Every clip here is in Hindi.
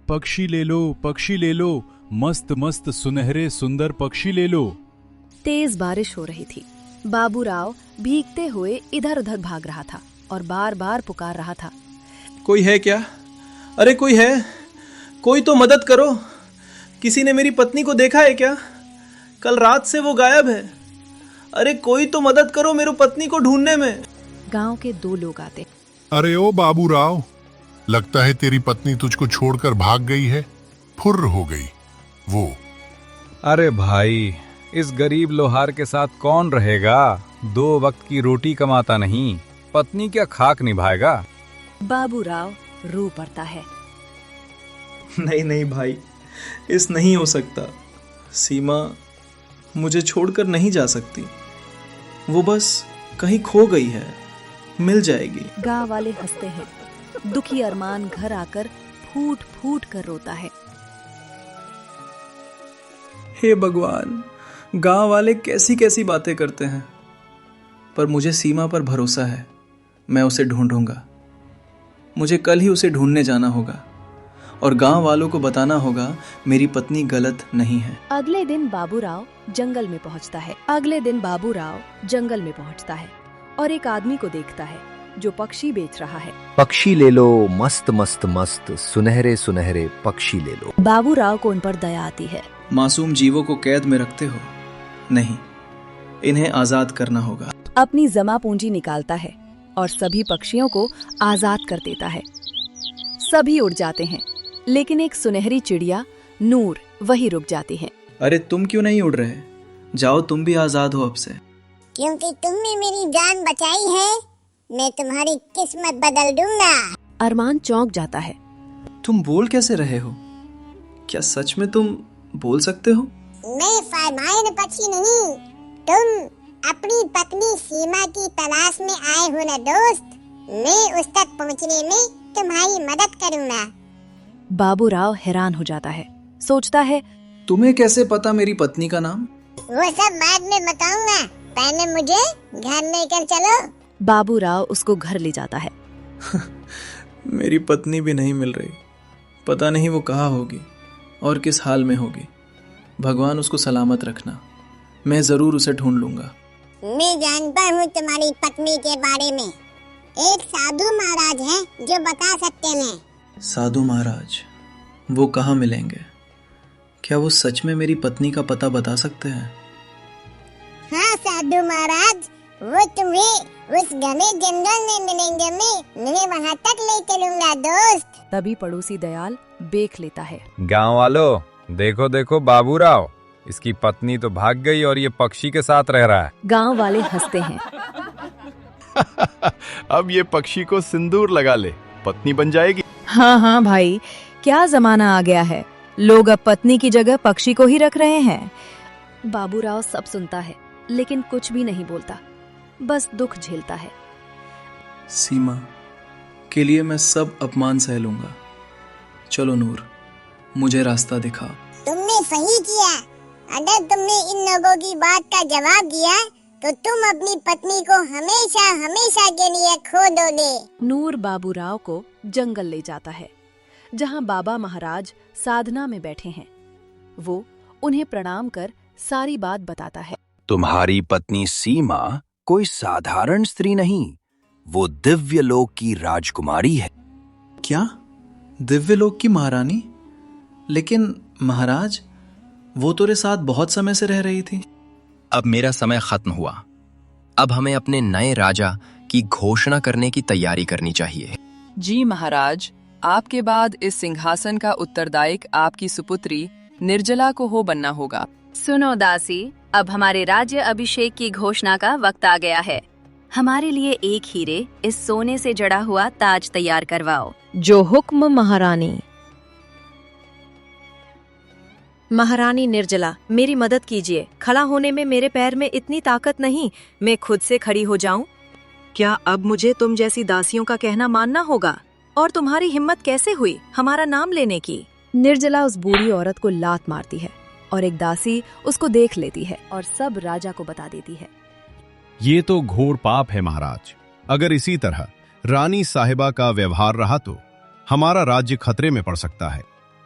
पक्षी ले लो, पक्षी ले लो, मस्त मस्त सुनहरे सुंदर पक्षी ले लो। तेज बारिश हो रही थी। बाबूराव भीगते हुए इधर उधर भाग रहा था और बार बार पुकार रहा था, कोई है क्या? अरे कोई है? कोई तो मदद करो। किसी ने मेरी पत्नी को देखा है क्या? कल रात से वो गायब है। अरे कोई तो मदद करो मेरी पत्नी को ढूंढने में। गांव के 2 लोग आते। अरे ओ बाबूराव, लगता है तेरी पत्नी तुझको छोड़कर भाग गई है, फुर्र हो गई वो। अरे भाई, इस गरीब लोहार के साथ कौन रहेगा? 2 वक्त की रोटी कमाता नहीं, पत्नी क्या खाक निभाएगा? बाबूराव रो पड़ता है। नहीं नहीं भाई, इस नहीं हो सकता। सीमा मुझे छोड़कर नहीं जा सकती। वो बस कहीं खो गई है, मिल जाएगी। गांव वाले हंसते हैं। दुखी अरमान घर आकर फूट फूट कर रोता है। हे भगवान, गांव वाले कैसी कैसी बातें करते हैं, पर मुझे सीमा पर भरोसा है। मैं उसे ढूंढूंगा। मुझे कल ही उसे ढूंढने जाना होगा और गांव वालों को बताना होगा मेरी पत्नी गलत नहीं है। अगले दिन बाबूराव जंगल में पहुंचता है और एक आदमी को देखता है जो पक्षी बेच रहा है। पक्षी ले लो, मस्त मस्त मस्त सुनहरे सुनहरे पक्षी ले लो। बाबूराव को उन पर दया आती है। मासूम जीवों को कैद में रखते हो, नहीं, इन्हें आजाद करना होगा। अपनी जमा पूंजी निकालता है और सभी पक्षियों को आजाद कर देता है। सभी उड़ जाते हैं, लेकिन एक सुनहरी चिड़िया नूर वही रुक जाती है। अरे तुम क्यों नहीं उड़ रहे? जाओ, तुम भी आजाद हो अब से। क्योंकि तुमने मेरी जान बचाई है, मैं तुम्हारी किस्मत बदल दूंगा। अरमान चौंक जाता है। तुम बोल कैसे रहे हो? क्या सच में तुम बोल सकते हो? मैं फरमाइश पक्षी नहीं, तुम अपनी पत्नी सीमा की तलाश में आए हो ना दोस्त। मैं उस तक पहुंचने में तुम्हारी मदद करूंगा। बाबूराव हैरान हो जाता है। सोचता है, तुम्हें कैसे पता मेरी पत्नी का नाम? वो सब बाद में बताऊंगा, पहले मुझे घर लेकर चलो। बाबूराव उसको घर ले जाता है। मेरी पत्नी भी नहीं मिल रही। पता नहीं वो कहाँ होगी और किस हाल में होगी। भगवान उसको सलामत रखना। मैं जरूर उसे ढूंढ लूंगा। मैं जानता हूँ तुम्हारी पत्नी के बारे में। एक साधु महाराज हैं जो बता सकते हैं। साधु महाराज? वो कहाँ मिलेंगे? क्या वो सच में मेरी पत्नी का पता बता सकते हैं? हाँ साधु महाराज, वो तुम्हें उस घने जंगल में मिलेंगे। मैं वहाँ तक ले चलूंगा दोस्त। तभी पड़ोसी दयाल देख लेता है। गांव वालों, देखो देखो बाबूराव, इसकी पत्नी तो भाग गई और ये पक्षी के साथ रह रहा है। गांव वाले हंसते हैं। अब ये पक्षी को सिंदूर लगा ले, पत्नी बन जाएगी। हाँ हाँ भाई, क्या जमाना आ गया है, लोग अब पत्नी की जगह पक्षी को ही रख रहे हैं। बाबूराव सब सुनता है, लेकिन कुछ भी नहीं बोलता, बस दुख झेलता है। सीमा के लिए मैं सब अपमान सह लूंगा। चलो नूर, मुझे रास्ता दिखाओ। तुमने सही किया। अगर तुमने इन लोगों की बात का जवाब दिया तो तुम अपनी पत्नी को हमेशा हमेशा के लिए खो दोगे। नूर बाबूराव को जंगल ले जाता है, जहाँ बाबा महाराज साधना में बैठे हैं। वो उन्हें प्रणाम कर सारी बात बताता है। तुम्हारी पत्नी सीमा कोई साधारण स्त्री नहीं, वो दिव्य लोक की राजकुमारी है। क्या? दिव्य लोक की महारानी? लेकिन महाराज, वो तेरे साथ बहुत समय से रह रही थी। अब मेरा समय खत्म हुआ। अब हमें अपने नए राजा की घोषणा करने की तैयारी करनी चाहिए। जी महाराज, आपके बाद इस सिंहासन का उत्तरदायी आपकी सुपुत्री निर्जला को हो बनना होगा। सुनो दासी, अब हमारे राज्य अभिषेक की घोषणा का वक्त आ गया है। हमारे लिए एक हीरे इस सोने से जड़ा हुआ ताज तैयार करवाओ। जो हुक्म महारानी। महारानी निर्जला, मेरी मदद कीजिए। खड़ा होने में मेरे पैर में इतनी ताकत नहीं, मैं खुद से खड़ी हो जाऊं। क्या अब मुझे तुम जैसी दासियों का कहना मानना होगा? और तुम्हारी हिम्मत कैसे हुई हमारा नाम लेने की? निर्जला उस बूढ़ी औरत को लात मारती है और एक दासी उसको देख लेती है और सब राजा को बता देती है। ये तो घोर पाप है महाराज। अगर इसी तरह रानी साहिबा का व्यवहार रहा तो हमारा राज्य खतरे में पड़ सकता है।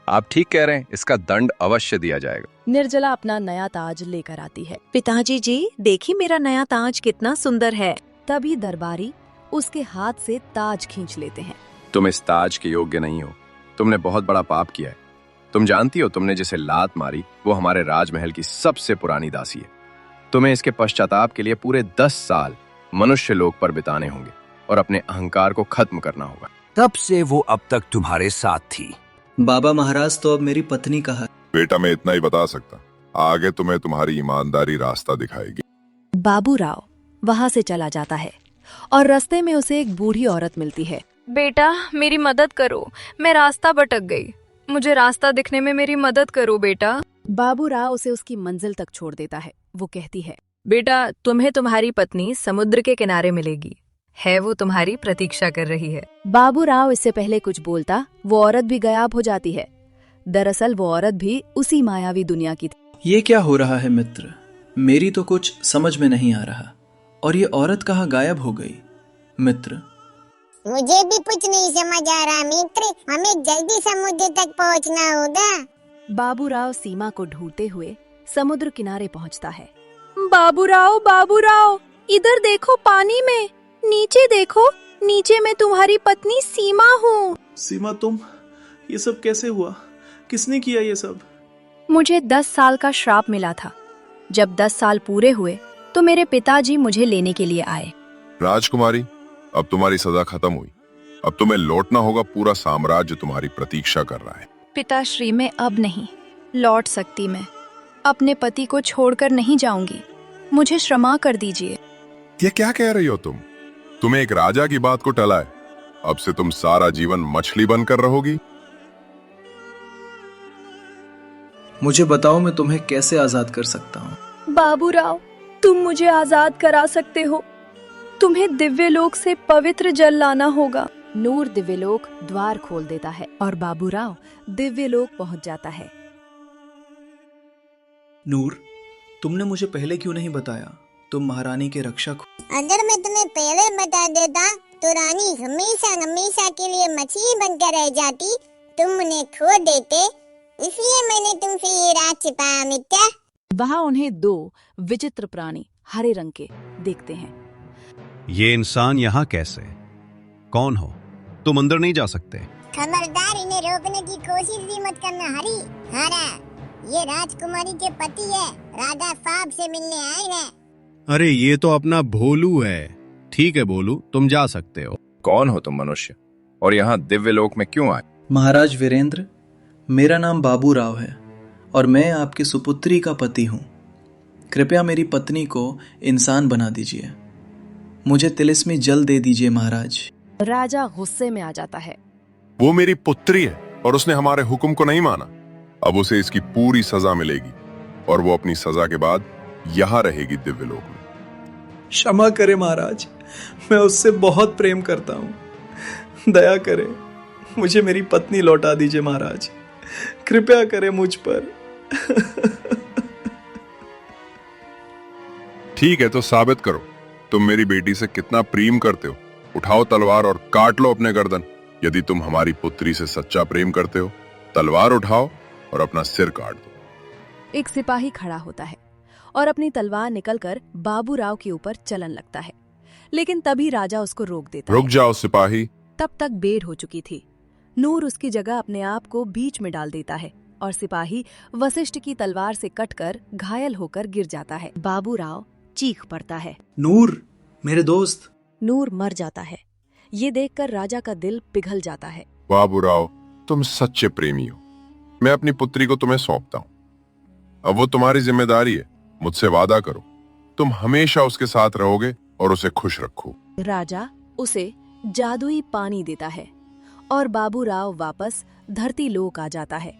आप ठीक कह रहे हैं, इसका दंड अवश्य दिया जाएगा। निर्जला अपना नया ताज लेकर आती है। पिताजी जी, देखिए मेरा नया ताज कितना सुंदर है। तभी दरबारी उसके हाथ से ताज खींच लेते हैं। तुम इस ताज के योग्य नहीं हो। तुमने बहुत बड़ा पाप किया है। तुम जानती हो, तुमने जिसे लात मारी वो हमारे राजमहल की सबसे पुरानी दासी है। तुम्हें इसके पश्चाताप के लिए पूरे 10 साल मनुष्य लोक पर बिताने होंगे और अपने अहंकार को खत्म करना होगा। तब से वो अब तक तुम्हारे साथ थी। बाबा महाराज तो अब मेरी पत्नी कहा। बेटा, मैं इतना ही बता सकता, आगे तुम्हें तुम्हारी ईमानदारी रास्ता दिखाएगी। बाबूराव वहाँ से चला जाता है और रास्ते में उसे एक बूढ़ी औरत मिलती है। बेटा, मेरी मदद करो, मैं रास्ता भटक गई। मुझे रास्ता दिखने में मेरी मदद करो बेटा। बाबूराव उसे उसकी मंजिल तक छोड़ देता है। वो कहती है, बेटा, तुम्हें तुम्हारी पत्नी समुद्र के किनारे मिलेगी। है वो तुम्हारी प्रतीक्षा कर रही है। बाबूराव इससे पहले कुछ बोलता वो औरत भी गायब हो जाती है। दरअसल वो औरत भी उसी मायावी दुनिया की थी। ये क्या हो रहा है मित्र? मेरी तो कुछ समझ में नहीं आ रहा। और ये औरत कहाँ गायब हो गई? मित्र, मुझे भी कुछ नहीं समझ आ रहा मित्र, हमें जल्दी समुद्र तक पहुंचना होगा। बाबूराव सीमा को ढूंढते हुए समुद्र किनारे पहुंचता है। बाबूराव, बाबूराव, इधर देखो, पानी में नीचे देखो, नीचे मैं तुम्हारी पत्नी सीमा हूँ। सीमा, तुम? ये सब कैसे हुआ? किसने किया ये सब? मुझे 10 साल का श्राप मिला था। जब 10 साल पूरे हुए तो मेरे पिताजी मुझे लेने के लिए आए। राजकुमारी, अब तुम्हारी सजा खत्म हुई। अब तुम्हें लौटना होगा। पूरा साम्राज्य तुम्हारी प्रतीक्षा कर रहा है। पिताश्री, मैं अब नहीं लौट सकती। मैं अपने पति को छोड़कर नहीं जाऊंगी। मुझे क्षमा कर दीजिए। ये क्या कह रही हो तुम? तुम्हें एक राजा की बात को टला है। अब से तुम सारा जीवन मछली बनकर रहोगी। मुझे बताओ, मैं तुम्हें कैसे आजाद कर सकता हूँ? बाबूराव, तुम मुझे आजाद करा सकते हो। तुम्हें दिव्यलोक से पवित्र जल लाना होगा। नूर दिव्यलोक द्वार खोल देता है और बाबूराव दिव्यलोक पहुंच जाता है। नूर, तुमने मुझे पहले क्यों नहीं बताया? तुम महारानी के रक्षक हो। अगर मैं तुम्हें पहले बता देता तो रानी हमेशा हमेशा के लिए मछली बनकर रह जाती। तुम उन्हें खो देते, इसलिए मैंने तुमसे ये राज छिपाया मित्र। वहाँ उन्हें 2 विचित्र प्राणी हरे रंग के देखते हैं। ये इंसान यहाँ कैसे? कौन हो तुम? अंदर नहीं जा सकते। खबरदार, इन्हें रोकने की कोशिश भी मत करना हरी। हरा, ये राजकुमारी के पति है, राजा साहब से मिलने आए हैं। अरे ये तो अपना भोलू है। ठीक है भोलू, तुम जा सकते हो। कौन हो तुम मनुष्य, और यहाँ दिव्यलोक में क्यों आए? महाराज वीरेंद्र, मेरा नाम बाबूराव है और मैं आपकी सुपुत्री का पति हूँ। कृपया मेरी पत्नी को इंसान बना दीजिए। मुझे तिलिस्मी जल दे दीजिए महाराज। राजा गुस्से में आ जाता है। वो मेरी पुत्री है और उसने हमारे हुक्म को नहीं माना। अब उसे इसकी पूरी सजा मिलेगी और वो अपनी सजा के बाद यहाँ रहेगी दिव्यलोक में। क्षमा करे महाराज, मैं उससे बहुत प्रेम करता हूँ। दया करे, मुझे मेरी पत्नी लौटा दीजिए महाराज। कृपया करें मुझ पर। ठीक है, तो साबित करो तुम मेरी बेटी से कितना प्रेम करते हो। उठाओ तलवार और काट लो अपने गर्दन। यदि तुम हमारी पुत्री से सच्चा प्रेम करते हो, तलवार उठाओ और अपना सिर काट दो। एक सिपाही खड़ा होता है और अपनी तलवार निकलकर बाबूराव के ऊपर चलन लगता है, लेकिन तभी राजा उसको रोक देता है। रुक जाओ सिपाही। तब तक बेर हो चुकी थी। नूर उसकी जगह अपने आप को बीच में डाल देता है और सिपाही वशिष्ठ की तलवार से कटकर घायल होकर गिर जाता है। बाबूराव चीख पड़ता है, नूर, मेरे दोस्त। नूर मर जाता है। ये देखकर राजा का दिल पिघल जाता है। बाबूराव, तुम सच्चे प्रेमी हो। मैं अपनी पुत्री को तुम्हें सौंपता हूँ। अब वो तुम्हारी जिम्मेदारी है। मुझसे वादा करो, तुम हमेशा उसके साथ रहोगे और उसे खुश रखो। राजा उसे जादुई पानी देता है और बाबूराव वापस धरती लोक आ जाता है।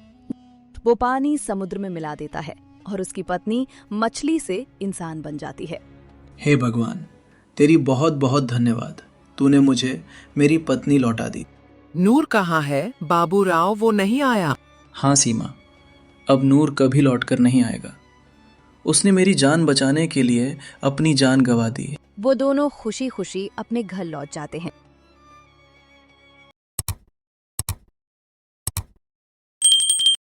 वो पानी समुद्र में मिला देता है और उसकी पत्नी मछली से इंसान बन जाती है। हे भगवान, तेरी बहुत बहुत धन्यवाद। तूने मुझे मेरी पत्नी लौटा दी। नूर कहाँ है? बाबूराव वो नहीं आया। हाँ सीमा, अब नूर कभी लौटकर नहीं आएगा। उसने मेरी जान बचाने के लिए अपनी जान गंवा दी। वो दोनों खुशी खुशी अपने घर लौट जाते हैं।